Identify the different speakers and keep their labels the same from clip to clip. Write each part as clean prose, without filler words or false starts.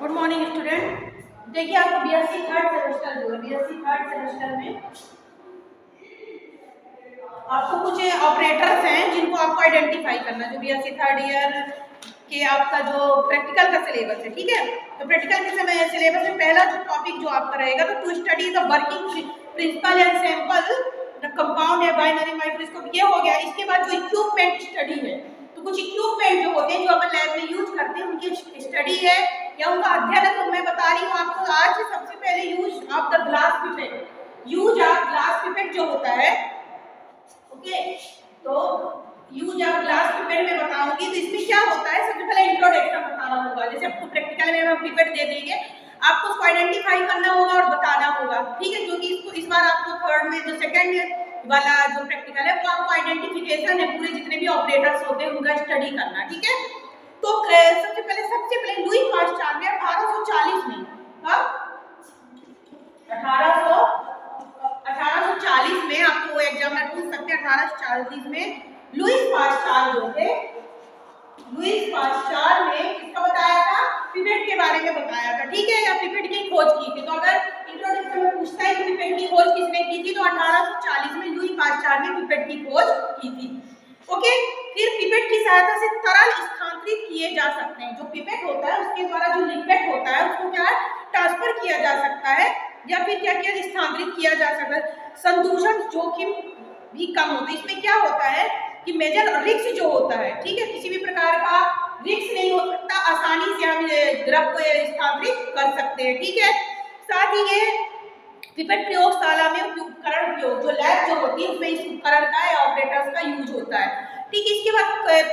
Speaker 1: Good morning student. देखिए आपको BSc third semester जो है बीएससी थर्ड सेमेस्टर में आपको कुछ ऑपरेटर्स हैं जिनको आपको आइडेंटिफाई करना है। जो बीएससी थर्ड ईयर के आपका जो प्रैक्टिकल का सिलेबस है, ठीक है। तो प्रैक्टिकल के समय सिलेबस में पहला जो टॉपिक जो आपका रहेगा तो to study the working principle and sample the compound या बाइनरी माइक्रोस्कोप, ये हो गया। इसके बाद जो इक्विपमेंट स्टडी है, तो कुछ इक्विपमेंट जो होते हैं जो अपन लैब में यूज करते हैं उनकी स्टडी है या उनका अध्ययन है। तो मैं बता रही हूँ आपको आज सबसे पहले use of the glass pipette, use of glass pipette जो होता है, ओके। तो यूज ऑफ ग्लास पिपेट में बताऊंगी। तो इसमें क्या होता है, सबसे पहले इंट्रोडक्शन बताना होगा। जैसे आपको प्रैक्टिकल में हम पिपेट दे देंगे, आपको उसको आइडेंटिफाई करना होगा और बताना होगा, ठीक है। क्योंकि इसको इस बार आपको थर्ड में जो सेकंड वाला जो प्रैक्टिकल है वो आपको आइडेंटिफिकेशन है, पूरे जितने भी ऑपरेटर्स होते हैं उनका स्टडी करना, ठीक है। तो सबसे पहले लुई पास्चर ने 1840 में, कब 1840 में, आपको एग्जाम में पूछ सकते हैं 1840 में लुई पास्चर जो थे, लुई पास्चर ने किसका बताया था, पिपेट के बारे में बताया था, ठीक है, या पिपेट की खोज की थी। तो अगर इंट्रोडक्शन में पूछता है कि पिपेट की खोज किसने की थी, तो 1840 में लुई पास्चर ने पिपेट की खोज की थी, ओके। फिर पिपेट की सहायता से तरल स्थानांतरित किए जा सकते हैं। जो पिपेट होता है उसके द्वारा जो लिक्विड होता है उसको क्या ट्रांसफर किया जा सकता है या फिर क्या किया स्थानांतरित किया जा सकता है। संदूषण जोखिम भी कम होता है। इसमें क्या होता है कि मेजर रिस्क जो होता है, ठीक है, किसी भी प्रकार का रिस्क नहीं हो सकता, आसानी से हम द्रव को स्थानांतरित कर सकते हैं, ठीक है। साथ ही ये पिपेट प्रयोगशाला में उपकरण उपयोग, जो लैब जो होती है उसमें इस उपकरण का या ऑपरेटर्स का यूज होता है, ठीक है। इसके बाद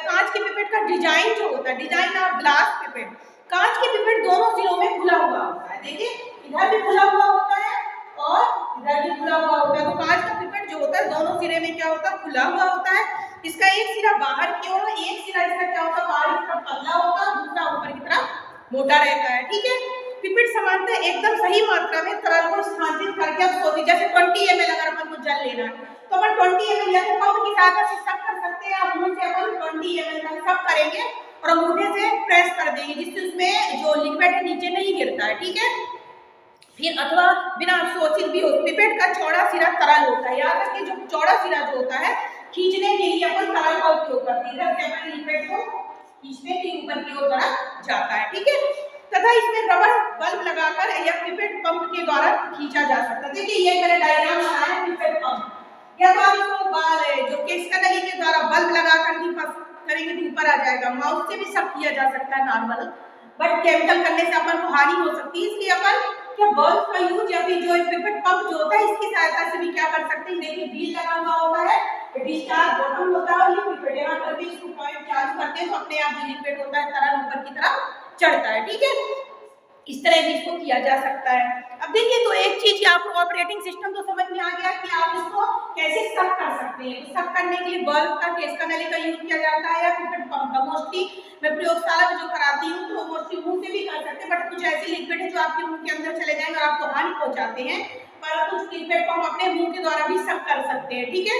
Speaker 1: कांच के पिपेट का डिजाइन जो होता है, डिजाइन ऑफ ग्लास पिपेट, कांच के पिपेट दोनों सिरों में खुला हुआ होता है। देखिए इधर भी खुला हुआ होता है और इधर भी खुला हुआ होता है। तो कांच का पिपेट जो होता है दोनों सिरे में क्या होता है, खुला हुआ होता है। इसका एक सिरा बाहर की ओर, एक सिरा इसका क्या होता है, बाहर की तरफ पतला होता है, दूसरा ऊपर की तरफ मोटा रहता है, ठीक है। पिपेट सामान्यतः एकदम सही मात्रा में तरल को स्थानांतरित करके, आप सोचिए जैसे 20 ml अगर अपन को जल लेना है तो अपन 20 ml या तो पंप की सहायता से सक कर सकते हैं, आप मुंह से अपन 20 ml तक सक करेंगे और अंगूठे से प्रेस कर देंगे जिससे उसमें जो लिक्विड है नीचे नहीं गिरता है, ठीक है। फिर अथवा बिना अवशोषित भी हो, पिपेट का चौड़ा सिरा तरल होता है। याद रखिए जो चौड़ा सिरा जो होता है खींचने के लिए अपन तरल का उपयोग करते हैं, इधर से अपन लिक्विड को खींचने के ऊपर की ओर तरफ जाता है, ठीक है। तथा इसमें रबर बल्ब लगाकर या पिपेट पंप के द्वारा खींचा जा सकता है। देखिए ये मैंने डायग्राम बनाया है पिपेट पंप, या तो आप इसको जो केस का नली के द्वारा बल्ब लगाकर भी करेंगे तो ऊपर आ जाएगा। माउस से भी सब किया जा सकता है नॉर्मल, बट केमिकल करने से अपन को हानि हो सकती है, इसलिए अपन क्या बल्ब का यूज या फिर जो पिपेट पंप जो होता है इसकी सहायता से भी क्या कर सकते हैं। देखिए व्हील लगा हुआ होता है, डिस्चार्ज बॉटम होता है और ये पिपेट यहाँ पर भी इसको पॉइंट चालू करते हैं तो अपने आप जो लिक्विड होता है तरल ऊपर की तरफ चढ़ता है, ठीक है। इस तरह भी इसको किया जा सकता है। अब देखिए तो एक चीज आपको ऑपरेटिंग सिस्टम तो समझ में आ गया कि आप इसको कैसे सक कर सकते हैं। तो सक करने के लिए बल्ब का, केस का नली का यूज किया जाता है या पिपेट पंप का। मोस्टली मैं प्रयोगशाला में जो कराती हूँ तो मोस्टली मुंह से भी कर सकते हैं, बट कुछ ऐसे लिक्विड है जो आपके मुंह के अंदर चले जाएंगे और आपको हानि पहुंचाते हैं, पर कुछ पिपेट पंप अपने मुंह के द्वारा भी सक कर सकते हैं, ठीक है।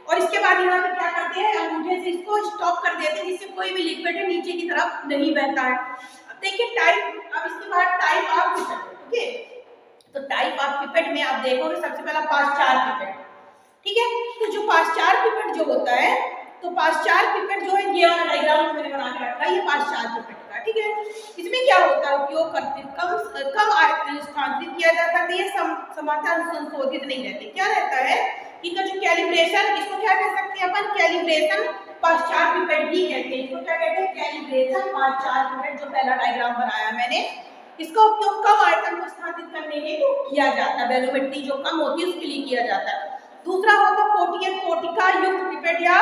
Speaker 1: और इसके बाद यहाँ पे क्या करते हैं, अंगूठे से इसको स्टॉप कर देते हैं जिससे कोई भी लिक्विड है नीचे की तरफ नहीं बहता है। अब देखिए टाइप, अब इसके बाद टाइप ऑफ पिपेट, ठीक है। तो टाइप ऑफ पिपेट में आप देखोगे सबसे पहला पास्चर पिपेट, ठीक है। तो जो पास्चर पिपेट जो होता है, तो पास्चर पिपेट जो है ये वाला डायग्राम मैंने बना के रखा है, ये पास्चर पिपेट का, ठीक है। इसमें क्या होता है, उपयोग करते कम आयतन स्थानांतरित किया जाता है, ये समांतर संशोधित नहीं रहते। क्या रहता है इनका जो कैलिब्रेशन, इसको क्या कह सकते हैं अपन, कैलिब्रेशन पास्चर पिपेट भी कहते हैं। इसको क्या कहते हैं, कैलिब्रेशन पास्चर पिपेट। जो पहला डायग्राम बनाया मैंने, इसका उपयोग कम आयतन को स्थानांतरित करने के लिए किया जाता है, वैल्यूमेट्री जो कम होती है उसके लिए किया जाता है। दूसरा होता है कोटियन कोटिका युक्त पिपेट या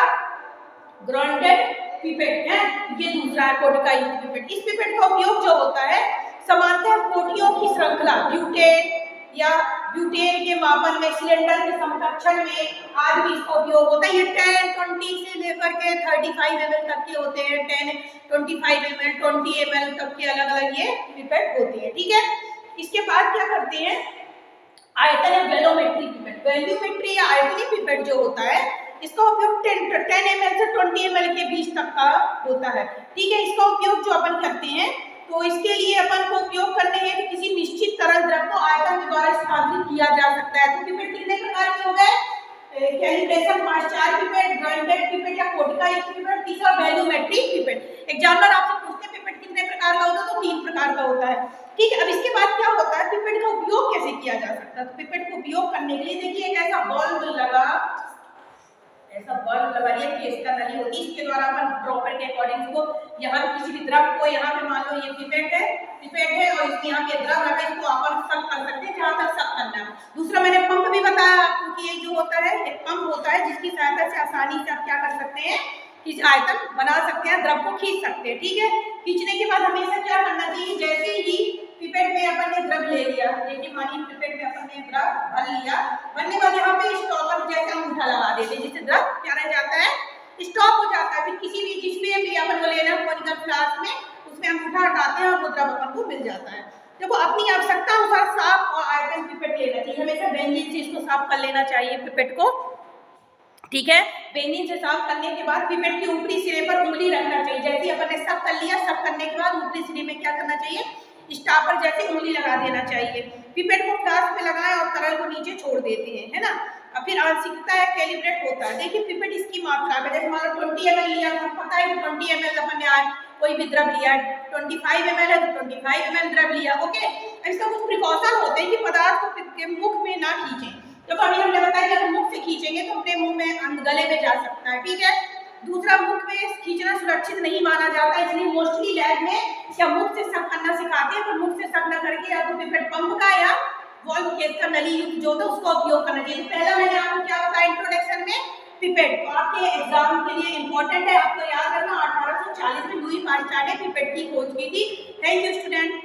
Speaker 1: ग्राउंडेड पिपेट है, ये दूसरा है कोटिका युक्त पिपेट। इस पिपेट का उपयोग जो होता है समांतर कोटियों की श्रृंखला ब्यूटेन या ब्यूटेन के मापन में, सिलेंडर के समकक्षण में आज भी इसका उपयोग होता है। ये 10-20 से लेकर के 35 ml तक के होते हैं, 10-25 ml 20 ml तक के अलग अलग ये पिपेट होती है, ठीक है। इसके बाद क्या करते हैं, आयतन या वैल्यूमेट्री पिपेट, वैल्यूमेट्री या आयतनीय पिपेट जो होता है इसका उपयोग 10 ml से 20 ml के बीच तक का होता है, ठीक है। इसका उपयोग जो अपन करते हैं तो इसके लिए अपन को उपयोग करने हैं तो किसी निश्चित तरल द्रव को आयतन के द्वारा स्थानांतरित किया जा सकता है। तो पिपेट कितने प्रकार के हो गए? कैलिब्रेशन 5-4 पिपेट, ग्राइंडेड पिपेट या कोटिका युक्त पिपेट, तीसरा वैल्यूमेट्रिक पिपेट। एग्जामिनर आपसे पूछते हैं पिपेट कितने प्रकार का होता है, तो 3 प्रकार का होता है। ठीक है, अब इसके बाद क्या होता है, पिपेट का उपयोग कैसे किया जा सकता है? तो पिपेट को उपयोग करने के लिए देखिए एक ऐसा बल्ब लगा, ऐसा बल्ब लगाइए कि इसका नली होती है, इसके द्वारा अपन ड्रॉपर के अकॉर्डिंग इसको यहाँ पे किसी भी द्रव को, यहाँ पे मान लो ये पिपेट है और इसके यहाँ पे द्रव रखा, इसको अपन सक कर सकते हैं जहाँ तक सक करना है। दूसरा मैंने पंप भी बताया आपको कि ये जो होता है एक पंप होता है जिसकी सहायता से आसानी से आप क्या कर सकते हैं, इस आयतन बना सकते हैं, द्रव को खींच सकते हैं। ठीक है, खींचने के बाद हमेशा क्या करना चाहिए, जैसे ही पिपेट में अपन ने द्रव ले लिया, देखिए मानिए पिपेट में अपन ने द्रव भर लिया, भरने के बाद यहाँ पे स्टॉपर जैसे अंगूठा लगा देते हैं जिससे द्रव क्या रह जाता है, स्टॉप हो जाता है। फिर किसी भी जिसमें भी अपन को लेना है कोनिकल फ्लास्क में, उसमें अंगूठा हटाते हैं और वो द्रव अपन को मिल जाता है। देखो अपनी आवश्यकता अनुसार साफ और आयतन पिपेट लेना चाहिए, हमेशा बेंजीन से इसको साफ कर लेना चाहिए पिपेट को। ठीक है, बेंजीन से साफ करने के बाद पिपेट के ऊपरी सिरे पर उंगली रखना चाहिए, जैसे अपन ने सब कर लिया, सब करने के बाद ऊपरी सिरे में क्या करना चाहिए, स्टॉपर जैसे उंगली लगा देना चाहिए। पिपेट को फ्लास्क में लगाएं और तरल को नीचे छोड़ देते हैं, है ना। अब फिर आंशिकता है, कैलिब्रेट होता है। देखिए पिपेट इसकी मात्रा में, जैसे मान लो 20 ml लिया, तो पता है कि 20 ml अपन ने आज कोई भी द्रव लिया, 25 ml है तो 25 ml द्रव लिया। ओके, इसका कुछ प्रिकॉशन होते हैं कि पदार्थ को मुख में ना खींचें। जब अभी हमने बताया कि अगर मुख से खींचेंगे तो अपने मुंह में गले में जा सकता है। ठीक है, दूसरा मुख में खींचना सुरक्षित नहीं माना जाता, इसलिए मोस्टली लैब में या मुख से सक करना सिखाते हैं, पर मुख से सक ना करके या तो पिपेट पंप का या वॉल्व केस का नली युक्त जो होता है उसका उपयोग करना चाहिए। पहला मैंने आपको क्या बताया इंट्रोडक्शन में, पिपेट तो आपके एग्जाम के लिए इंपॉर्टेंट है, आपको याद रखना 1840 में लुई पास्चर ने पिपेट की खोज की थी। Thank you student.